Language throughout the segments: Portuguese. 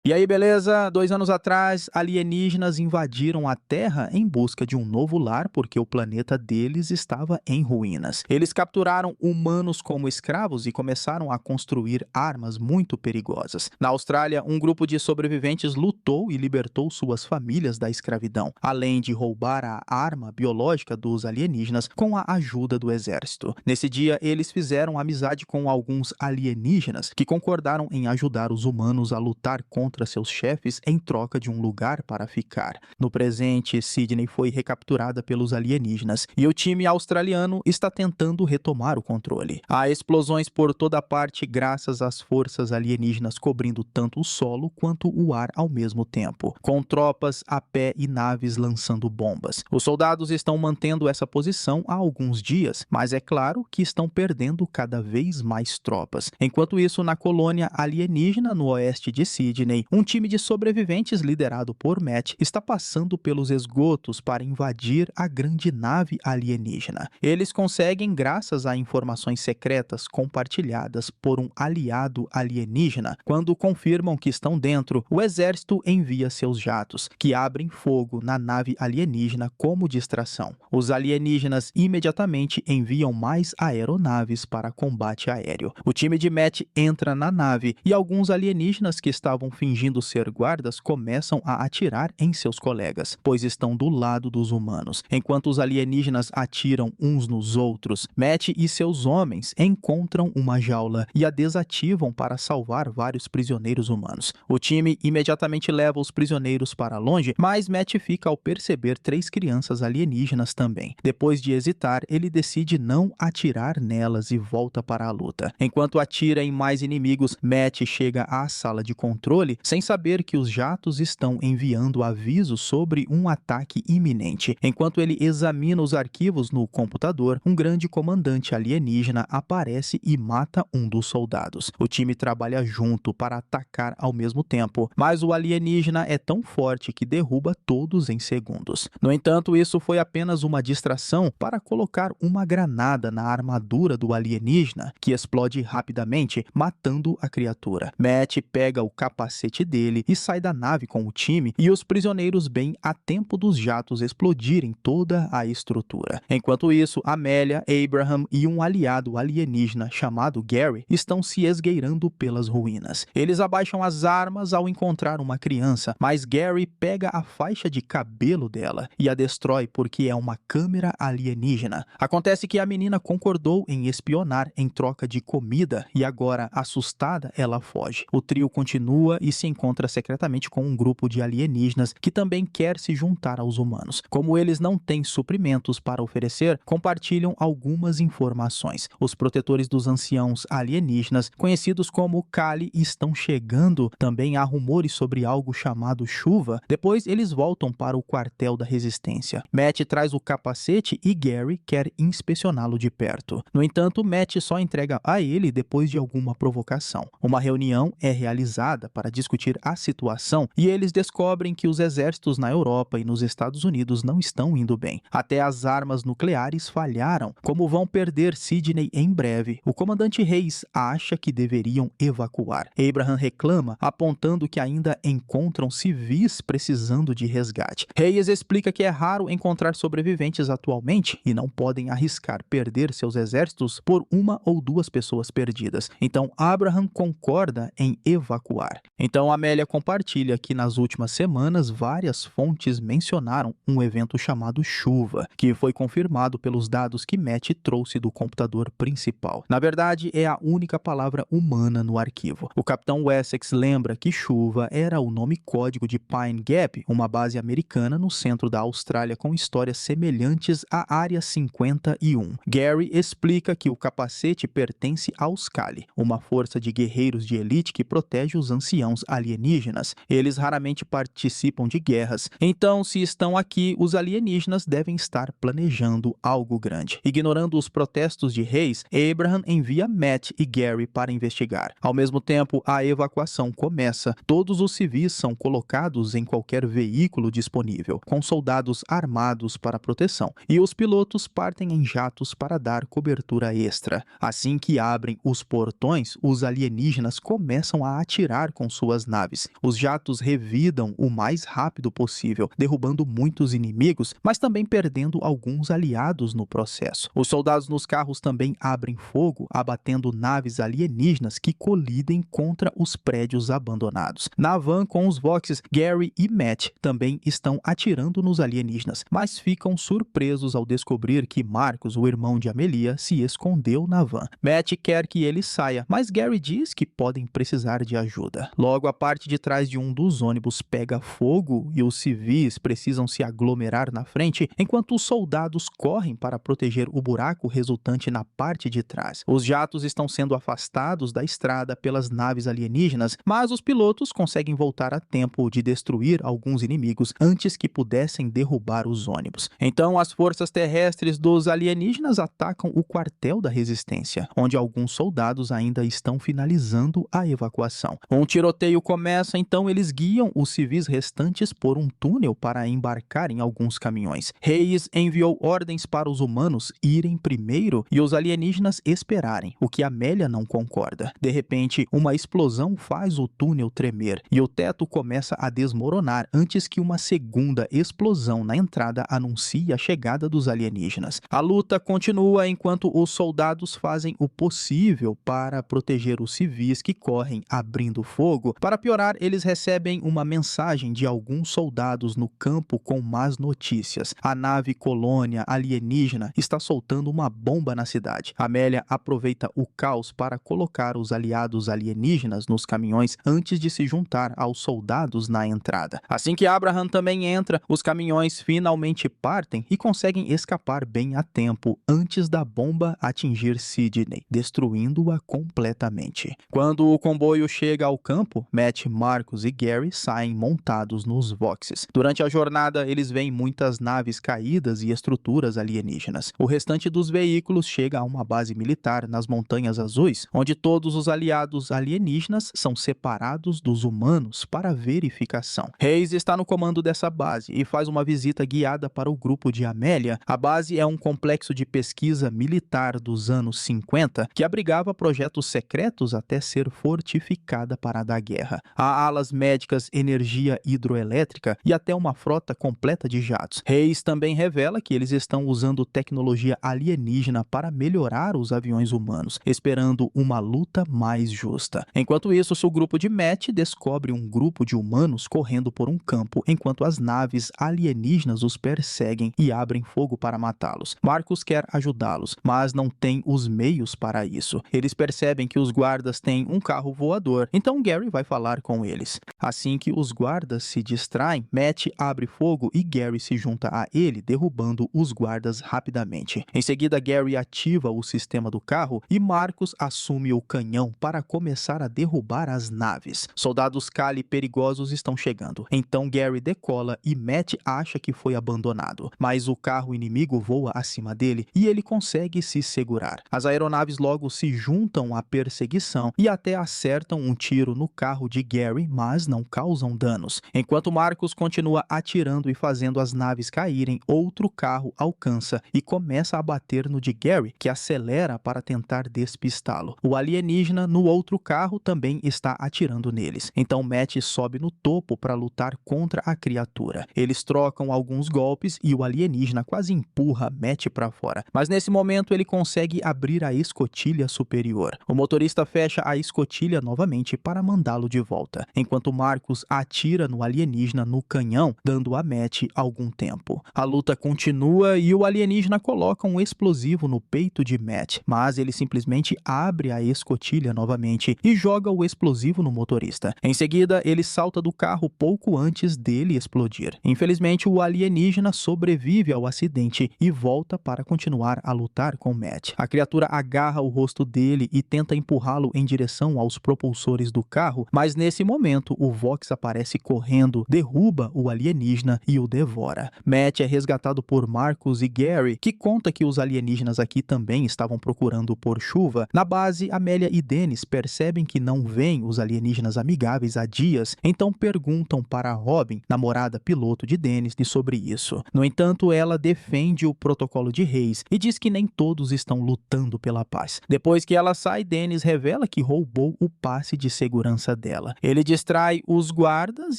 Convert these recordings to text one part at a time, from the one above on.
E aí, beleza? 2 anos atrás, alienígenas invadiram a Terra em busca de um novo lar porque o planeta deles estava em ruínas. Eles capturaram humanos como escravos e começaram a construir armas muito perigosas. Na Austrália, um grupo de sobreviventes lutou e libertou suas famílias da escravidão, além de roubar a arma biológica dos alienígenas com a ajuda do exército. Nesse dia, eles fizeram amizade com alguns alienígenas que concordaram em ajudar os humanos a lutar contra seus chefes em troca de um lugar para ficar. No presente, Sydney foi recapturada pelos alienígenas e o time australiano está tentando retomar o controle. Há explosões por toda parte graças às forças alienígenas cobrindo tanto o solo quanto o ar ao mesmo tempo, com tropas a pé e naves lançando bombas. Os soldados estão mantendo essa posição há alguns dias, mas é claro que estão perdendo cada vez mais tropas. Enquanto isso, na colônia alienígena no oeste de Sydney, um time de sobreviventes liderado por Matt está passando pelos esgotos para invadir a grande nave alienígena. Eles conseguem graças a informações secretas compartilhadas por um aliado alienígena. Quando confirmam que estão dentro, o exército envia seus jatos, que abrem fogo na nave alienígena como distração. Os alienígenas imediatamente enviam mais aeronaves para combate aéreo. O time de Matt entra na nave e alguns alienígenas que estavam fingindo ser guardas começam a atirar em seus colegas, pois estão do lado dos humanos. Enquanto os alienígenas atiram uns nos outros, Matt e seus homens encontram uma jaula e a desativam para salvar vários prisioneiros humanos. O time imediatamente leva os prisioneiros para longe, mas Matt fica ao perceber 3 crianças alienígenas também. Depois de hesitar, ele decide não atirar nelas e volta para a luta. Enquanto atira em mais inimigos, Matt chega à sala de controle sem saber que os jatos estão enviando avisos sobre um ataque iminente. Enquanto ele examina os arquivos no computador, um grande comandante alienígena aparece e mata um dos soldados. O time trabalha junto para atacar ao mesmo tempo, mas o alienígena é tão forte que derruba todos em segundos. No entanto, isso foi apenas uma distração para colocar uma granada na armadura do alienígena, que explode rapidamente, matando a criatura. Matt pega o capacete dele e sai da nave com o time e os prisioneiros bem a tempo dos jatos explodirem toda a estrutura. Enquanto isso, Amélia, Abraham e um aliado alienígena chamado Gary estão se esgueirando pelas ruínas. Eles abaixam as armas ao encontrar uma criança, mas Gary pega a faixa de cabelo dela e a destrói porque é uma câmera alienígena. Acontece que a menina concordou em espionar em troca de comida e agora, assustada, ela foge. O trio continua e se encontra secretamente com um grupo de alienígenas que também quer se juntar aos humanos. Como eles não têm suprimentos para oferecer, compartilham algumas informações. Os protetores dos anciãos alienígenas, conhecidos como Kali, estão chegando. Também há rumores sobre algo chamado chuva. Depois eles voltam para o quartel da resistência. Matt traz o capacete e Gary quer inspecioná-lo de perto. No entanto, Matt só entrega a ele depois de alguma provocação. Uma reunião é realizada para discutir a situação e eles descobrem que os exércitos na Europa e nos Estados Unidos não estão indo bem. Até as armas nucleares falharam. Como vão perder Sydney em breve, o comandante Hayes acha que deveriam evacuar. Abraham reclama, apontando que ainda encontram civis precisando de resgate. Hayes explica que é raro encontrar sobreviventes atualmente e não podem arriscar perder seus exércitos por 1 ou 2 pessoas perdidas. Então Abraham concorda em evacuar. Então Amélia compartilha que nas últimas semanas várias fontes mencionaram um evento chamado chuva, que foi confirmado pelos dados que Matt trouxe do computador principal. Na verdade, é a única palavra humana no arquivo. O capitão Wessex lembra que chuva era o nome código de Pine Gap, uma base americana no centro da Austrália com histórias semelhantes à Área 51. Gary explica que o capacete pertence aos Kali, uma força de guerreiros de elite que protege os anciãos alienígenas. Eles raramente participam de guerras, então se estão aqui, os alienígenas devem estar planejando algo grande. Ignorando os protestos de Hayes, Abraham envia Matt e Gary para investigar. Ao mesmo tempo, a evacuação começa. Todos os civis são colocados em qualquer veículo disponível, com soldados armados para proteção, e os pilotos partem em jatos para dar cobertura extra. Assim que abrem os portões, os alienígenas começam a atirar com suas suas naves. Os jatos revidam o mais rápido possível, derrubando muitos inimigos, mas também perdendo alguns aliados no processo. Os soldados nos carros também abrem fogo, abatendo naves alienígenas que colidem contra os prédios abandonados. Na van com os Voxes, Gary e Matt também estão atirando nos alienígenas, mas ficam surpresos ao descobrir que Marcus, o irmão de Amelia, se escondeu na van. Matt quer que ele saia, mas Gary diz que podem precisar de ajuda. Logo, a parte de trás de um dos ônibus pega fogo e os civis precisam se aglomerar na frente, enquanto os soldados correm para proteger o buraco resultante na parte de trás. Os jatos estão sendo afastados da estrada pelas naves alienígenas, mas os pilotos conseguem voltar a tempo de destruir alguns inimigos antes que pudessem derrubar os ônibus. Então, as forças terrestres dos alienígenas atacam o quartel da resistência, onde alguns soldados ainda estão finalizando a evacuação. Um tiroteio começa, então eles guiam os civis restantes por um túnel para embarcar em alguns caminhões. Hayes enviou ordens para os humanos irem primeiro e os alienígenas esperarem, o que Amélia não concorda. De repente, uma explosão faz o túnel tremer e o teto começa a desmoronar antes que uma segunda explosão na entrada anuncie a chegada dos alienígenas. A luta continua enquanto os soldados fazem o possível para proteger os civis que correm abrindo fogo. Para piorar, eles recebem uma mensagem de alguns soldados no campo com más notícias. A nave colônia alienígena está soltando uma bomba na cidade. Amélia aproveita o caos para colocar os aliados alienígenas nos caminhões antes de se juntar aos soldados na entrada. Assim que Abraham também entra, os caminhões finalmente partem e conseguem escapar bem a tempo antes da bomba atingir Sydney, destruindo-a completamente. Quando o comboio chega ao campo, Matt, Marcus e Gary saem montados nos Voxes. Durante a jornada, eles veem muitas naves caídas e estruturas alienígenas. O restante dos veículos chega a uma base militar nas Montanhas Azuis, onde todos os aliados alienígenas são separados dos humanos para verificação. Hayes está no comando dessa base e faz uma visita guiada para o grupo de Amélia. A base é um complexo de pesquisa militar dos anos 50 que abrigava projetos secretos até ser fortificada para a guerra. Há alas médicas, energia hidroelétrica e até uma frota completa de jatos. Hayes também revela que eles estão usando tecnologia alienígena para melhorar os aviões humanos, esperando uma luta mais justa. Enquanto isso, o grupo de Matt descobre um grupo de humanos correndo por um campo, enquanto as naves alienígenas os perseguem e abrem fogo para matá-los. Marcus quer ajudá-los, mas não tem os meios para isso. Eles percebem que os guardas têm um carro voador, então Gary vai falar com eles. Assim que os guardas se distraem, Matt abre fogo e Gary se junta a ele, derrubando os guardas rapidamente. Em seguida, Gary ativa o sistema do carro e Marcus assume o canhão para começar a derrubar as naves. Soldados Kali perigosos estão chegando. Então Gary decola e Matt acha que foi abandonado, mas o carro inimigo voa acima dele e ele consegue se segurar. As aeronaves logo se juntam à perseguição e até acertam um tiro no carro de Gary, mas não causam danos. Enquanto Marcus continua atirando e fazendo as naves caírem, outro carro alcança e começa a bater no de Gary, que acelera para tentar despistá-lo. O alienígena no outro carro também está atirando neles. Então Matt sobe no topo para lutar contra a criatura. Eles trocam alguns golpes e o alienígena quase empurra Matt para fora. Mas nesse momento ele consegue abrir a escotilha superior. O motorista fecha a escotilha novamente para mandá-lo de volta, enquanto Marcus atira no alienígena no canhão, dando a Matt algum tempo. A luta continua e o alienígena coloca um explosivo no peito de Matt, mas ele simplesmente abre a escotilha novamente e joga o explosivo no motorista. Em seguida, ele salta do carro pouco antes dele explodir. Infelizmente, o alienígena sobrevive ao acidente e volta para continuar a lutar com Matt. A criatura agarra o rosto dele e tenta empurrá-lo em direção aos propulsores do carro, mas nesse momento o Vox aparece correndo, derruba o alienígena e o devora. Matt é resgatado por Marcus e Gary, que conta que os alienígenas aqui também estavam procurando por chuva. Na base, Amélia e Dennis percebem que não veem os alienígenas amigáveis há dias, então perguntam para Robin, namorada piloto de Dennis, sobre isso. No entanto, ela defende o protocolo de Hayes e diz que nem todos estão lutando pela paz. Depois que ela sai, Dennis revela que roubou o passe de segurança dela. Ele distrai os guardas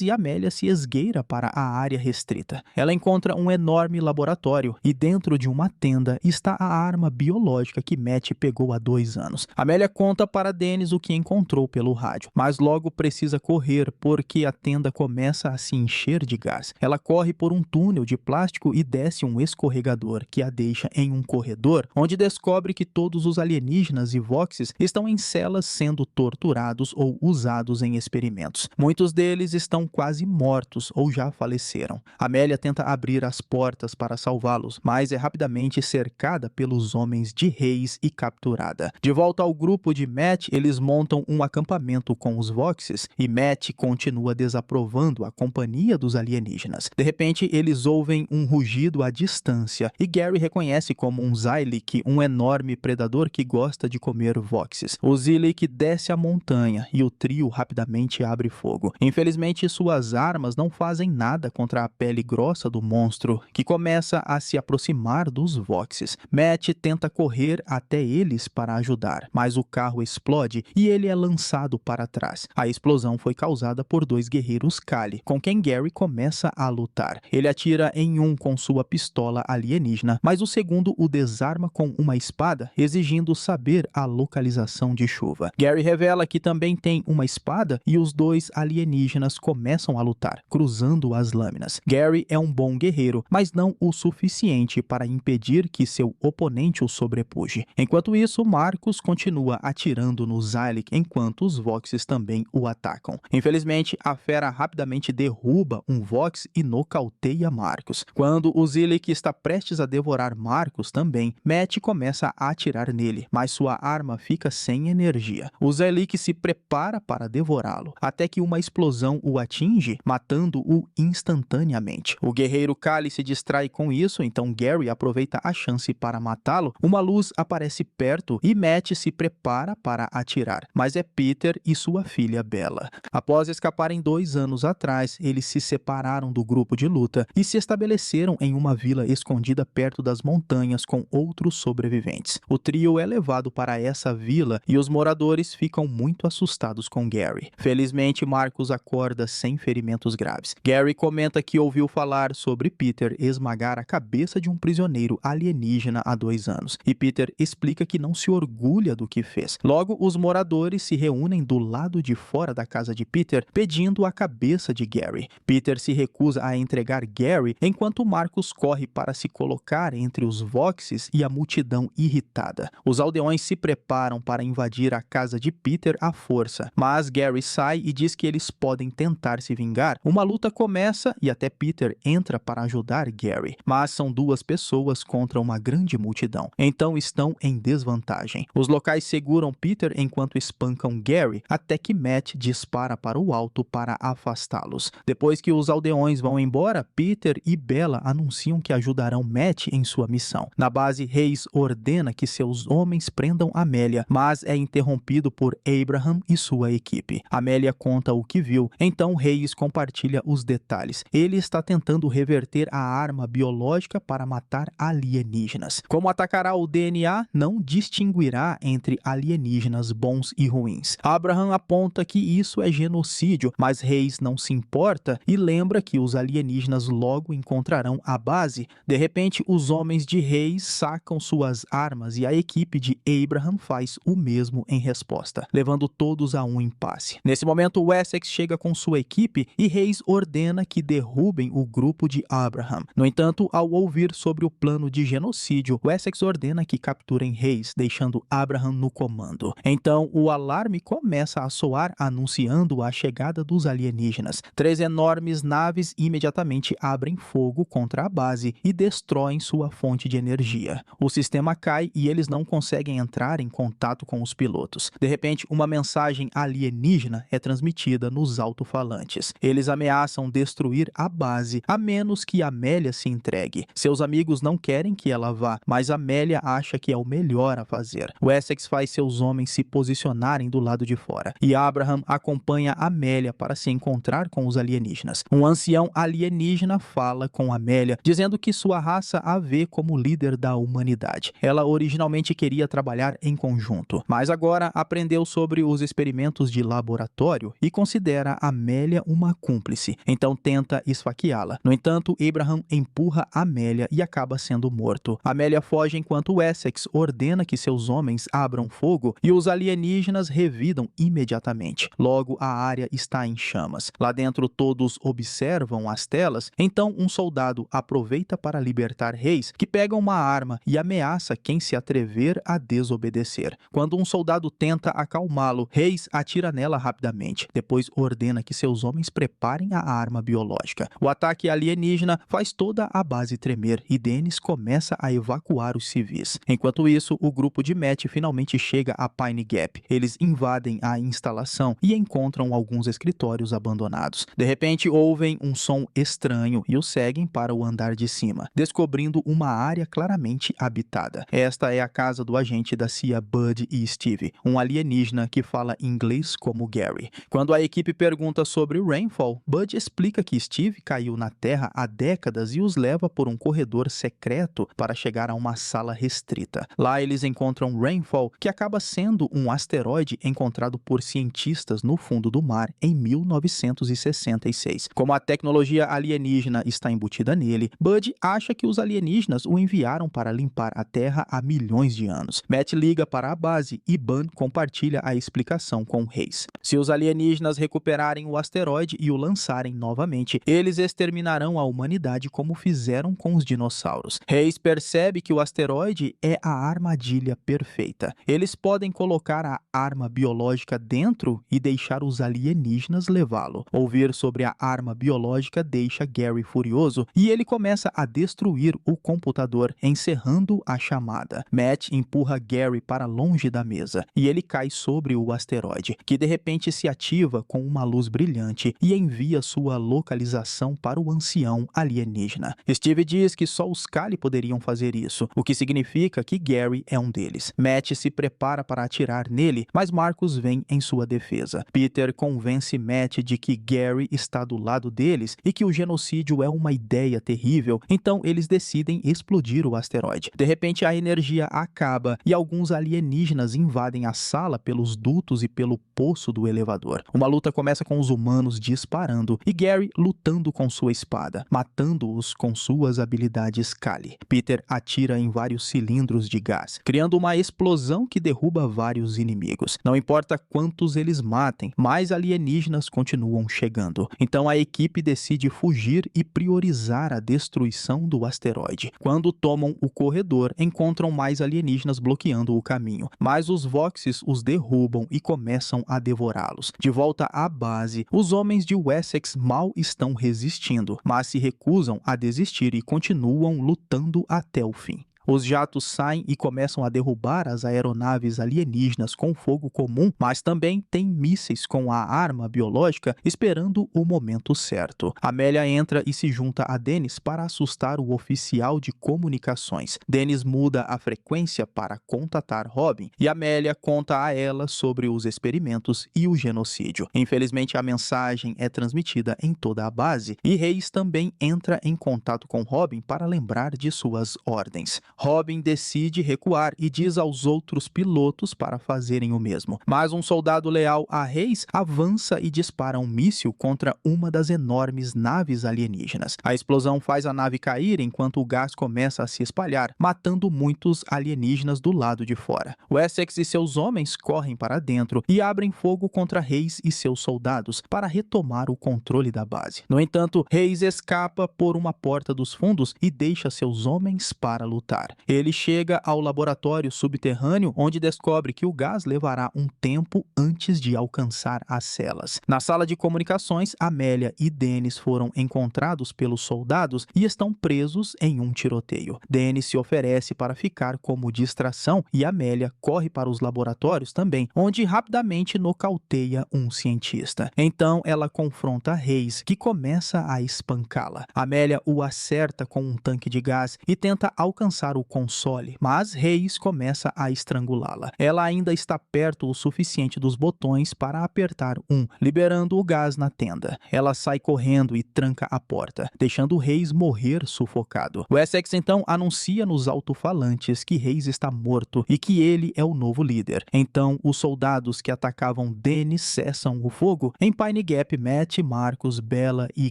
e Amélia se esgueira para a área restrita. Ela encontra um enorme laboratório e dentro de uma tenda está a arma biológica que Matt pegou há 2 anos. Amélia conta para Dennis o que encontrou pelo rádio, mas logo precisa correr porque a tenda começa a se encher de gás. Ela corre por um túnel de plástico e desce um escorregador que a deixa em um corredor, onde descobre que todos os alienígenas e Voxes estão em celas sendo torturados ou usados em experimentos. Muitos deles estão quase mortos ou já faleceram. Amélia tenta abrir as portas para salvá-los, mas é rapidamente cercada pelos homens de Reis e capturada. De volta ao grupo de Matt, eles montam um acampamento com os Voxes e Matt continua desaprovando a companhia dos alienígenas. De repente, eles ouvem um rugido à distância e Gary reconhece como um Zylik, um enorme predador que gosta de comer Voxes. O Zylik desce a montanha e o trio rapidamente abre fogo. Infelizmente, suas armas não fazem nada contra a pele grossa do monstro, que começa a se aproximar dos Voxes. Matt tenta correr até eles para ajudar, mas o carro explode e ele é lançado para trás. A explosão foi causada por 2 guerreiros Kali, com quem Gary começa a lutar. Ele atira em um com sua pistola alienígena, mas o segundo o desarma com uma espada, exigindo saber a localização de Chuva. Gary revela que também tem uma espada e os 2 alienígenas começam a lutar, cruzando as lâminas. Gary é um bom guerreiro, mas não o suficiente para impedir que seu oponente o sobrepuje. Enquanto isso, Marcus continua atirando no Zylik enquanto os Voxes também o atacam. Infelizmente, a fera rapidamente derruba um Vox e nocauteia Marcus. Quando o Zylik está prestes a devorar Marcus também, Matt começa a atirar nele, mas sua arma fica sem energia. O Zylik se prepara para devorá-lo, até que uma explosão o atinge, matando-o instantaneamente. O guerreiro Kali se distrai com isso, então Gary aproveita a chance para matá-lo. Uma luz aparece perto e Matt se prepara para atirar, mas é Peter e sua filha Bella. Após escaparem 2 anos atrás, eles se separaram do grupo de luta e se estabeleceram em uma vila escondida perto das montanhas com outros sobreviventes. O trio é levado para essa vila e os moradores ficam muito assustados com Gary. Felizmente, Marcus acorda sem ferimentos graves. Gary comenta que ouviu falar sobre Peter esmagar a cabeça de um prisioneiro alienígena há 2 anos, e Peter explica que não se orgulha do que fez. Logo, os moradores se reúnem do lado de fora da casa de Peter, pedindo a cabeça de Gary. Peter se recusa a entregar Gary, enquanto Marcus corre para se colocar entre os Voxes e a multidão irritada. Os aldeões se preparam para invadir a casa de Peter à força, mas Gary sai e diz que eles podem tentar se vingar. Uma luta começa e até Peter entra para ajudar Gary, mas são 2 pessoas contra uma grande multidão, então estão em desvantagem. Os locais seguram Peter enquanto espancam Gary, até que Matt dispara para o alto para afastá-los. Depois que os aldeões vão embora, Peter e Bella anunciam que ajudarão Matt em sua missão. Na base, Reis ordena que seus homens prendam Amélia, mas é interrompido por Abraham e sua equipe. Amélia conta o que viu, então Reis compartilha os detalhes. Ele está tentando reverter a arma biológica para matar alienígenas. Como atacará o DNA, não distinguirá entre alienígenas bons e ruins. Abraham aponta que isso é genocídio, mas Reis não se importa e lembra que os alienígenas logo encontrarão a base. De repente, os homens de Reis sacam suas armas e a equipe de Abraham faz o mesmo em resposta, levando todos a um impasse. Nesse momento, Wessex chega com sua equipe e Reis ordena que derrubem o grupo de Abraham. No entanto, ao ouvir sobre o plano de genocídio, Wessex ordena que capturem Reis, deixando Abraham no comando. Então, o alarme começa a soar, anunciando a chegada dos alienígenas. 3 enormes naves imediatamente abrem fogo contra a base e destroem sua fonte de energia. O sistema cai e eles não conseguem entrar em contato com os pilotos. De repente, uma mensagem alienígena é transmitida nos alto-falantes. Eles ameaçam destruir a base, a menos que Amélia se entregue. Seus amigos não querem que ela vá, mas Amélia acha que é o melhor a fazer. Wessex faz seus homens se posicionarem do lado de fora, e Abraham acompanha Amélia para se encontrar com os alienígenas. Um ancião alienígena fala com Amélia, dizendo que sua raça a vê como líder da humanidade. Ela originalmente queria trabalhar em conjunto, mas agora aprendeu sobre os experimentos de laboratório e considera Amélia uma cúmplice, então tenta esfaqueá-la. No entanto, Abraham empurra Amélia e acaba sendo morto. Amélia foge enquanto Essex ordena que seus homens abram fogo e os alienígenas revidam imediatamente. Logo, a área está em chamas. Lá dentro, todos observam as telas, então um soldado aproveita para libertar Hayes, que pega uma arma e ameaça quem se atrever a desobedecer. Quando um soldado tenta acalmá-lo, Hayes atira nela rapidamente. Depois ordena que seus homens preparem a arma biológica. O ataque alienígena faz toda a base tremer e Dennis começa a evacuar os civis. Enquanto isso, o grupo de Matt finalmente chega a Pine Gap. Eles invadem a instalação e encontram alguns escritórios abandonados. De repente, ouvem um som estranho e o seguem para o andar de cima, descobrindo uma área claramente habitada. Esta é a casa do agente da CIA Bud e Steve, um alienígena que fala inglês como Gary. Quando a equipe pergunta sobre o Rainfall, Bud explica que Steve caiu na Terra há décadas e os leva por um corredor secreto para chegar a uma sala restrita. Lá eles encontram Rainfall, que acaba sendo um asteroide encontrado por cientistas no fundo do mar em 1966. Como a tecnologia alienígena está embutida nele, Bud acha que os alienígenas o enviaram para limpar a Terra há milhões de anos. Matt liga para a base e Bud compartilha a explicação com Hayes. Se os alienígenas recuperarem o asteroide e o lançarem novamente, eles exterminarão a humanidade como fizeram com os dinossauros. Hayes percebe que o asteroide é a armadilha perfeita. Eles podem colocar a arma biológica dentro e deixar os alienígenas levá-lo. Ouvir sobre a arma biológica deixa Gary furioso e ele começa a destruir o computador, encerrando a chamada. Matt empurra Gary para longe da mesa e ele cai sobre o asteroide, que de repente se ativa com uma luz brilhante e envia sua localização para o ancião alienígena. Steve diz que só os Kali poderiam fazer isso, o que significa que Gary é um deles. Matt se prepara para atirar nele, mas Marcus vem em sua defesa. Peter convence Matt de que Gary está do lado deles e que o genocídio é uma ideia terrível, então eles decidem explodir o asteroide. De repente, a energia acaba e alguns alienígenas invadem a sala pelos dutos e pelo poço do elevador. Uma luta começa com os humanos disparando e Gary lutando com sua espada, matando-os com suas habilidades Kali. Peter atira em vários cilindros de gás, criando uma explosão que derruba vários inimigos. Não importa quantos eles matem, mais alienígenas continuam chegando. Então a equipe decide fugir e priorizar a destruição do asteroide. Quando tomam o corredor, encontram mais alienígenas bloqueando o caminho, mas os Voxes os derrubam e começam a devorá-los. De volta à base, os homens de Wessex mal estão resistindo, mas se recusam a desistir e continuam lutando até o fim. Os jatos saem e começam a derrubar as aeronaves alienígenas com fogo comum, mas também tem mísseis com a arma biológica esperando o momento certo. Amélia entra e se junta a Dennis para assustar o oficial de comunicações. Dennis muda a frequência para contatar Robin e Amélia conta a ela sobre os experimentos e o genocídio. Infelizmente, a mensagem é transmitida em toda a base e Hayes também entra em contato com Robin para lembrar de suas ordens. Robin decide recuar e diz aos outros pilotos para fazerem o mesmo. Mas um soldado leal a Hayes avança e dispara um míssil contra uma das enormes naves alienígenas. A explosão faz a nave cair enquanto o gás começa a se espalhar, matando muitos alienígenas do lado de fora. Wessex e seus homens correm para dentro e abrem fogo contra Hayes e seus soldados para retomar o controle da base. No entanto, Hayes escapa por uma porta dos fundos e deixa seus homens para lutar. Ele chega ao laboratório subterrâneo, onde descobre que o gás levará um tempo antes de alcançar as celas. Na sala de comunicações, Amélia e Dennis foram encontrados pelos soldados e estão presos em um tiroteio. Dennis se oferece para ficar como distração e Amélia corre para os laboratórios também, onde rapidamente nocauteia um cientista. Então ela confronta Hayes, que começa a espancá-la. Amélia o acerta com um tanque de gás e tenta alcançar usar o console, mas Reis começa a estrangulá-la. Ela ainda está perto o suficiente dos botões para apertar um, liberando o gás na tenda. Ela sai correndo e tranca a porta, deixando Reis morrer sufocado. O Essex então anuncia nos alto-falantes que Reis está morto e que ele é o novo líder. Então, os soldados que atacavam Danny cessam o fogo. Em Pine Gap, Matt, Marcus, Bella e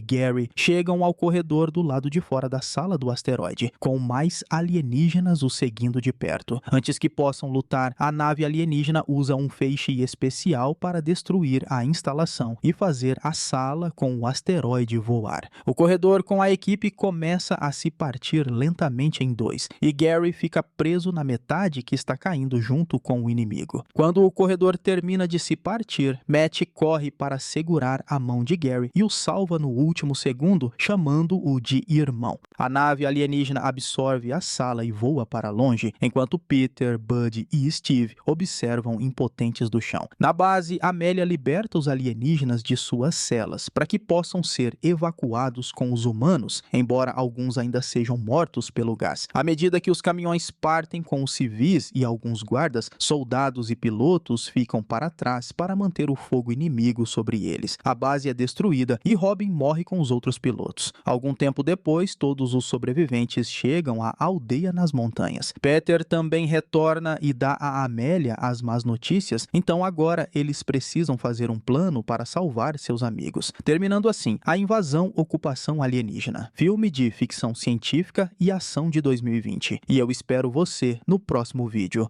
Gary chegam ao corredor do lado de fora da sala do asteroide, com mais alienígenas o seguindo de perto. Antes que possam lutar, a nave alienígena usa um feixe especial para destruir a instalação e fazer a sala com o asteroide voar. O corredor com a equipe começa a se partir lentamente em dois, e Gary fica preso na metade que está caindo junto com o inimigo. Quando o corredor termina de se partir, Matt corre para segurar a mão de Gary e o salva no último segundo, chamando-o de irmão. A nave alienígena absorve a sala e voa para longe, enquanto Peter, Bud e Steve observam impotentes do chão. Na base, Amélia liberta os alienígenas de suas celas para que possam ser evacuados com os humanos, embora alguns ainda sejam mortos pelo gás. À medida que os caminhões partem com os civis e alguns guardas, soldados e pilotos ficam para trás para manter o fogo inimigo sobre eles. A base é destruída e Robin morre com os outros pilotos. Algum tempo depois, todos os sobreviventes chegam à aldeia nas montanhas. Peter também retorna e dá a Amélia as más notícias, então agora eles precisam fazer um plano para salvar seus amigos. Terminando assim, A Invasão-Ocupação Alienígena, filme de ficção científica e ação de 2020. E eu espero você no próximo vídeo.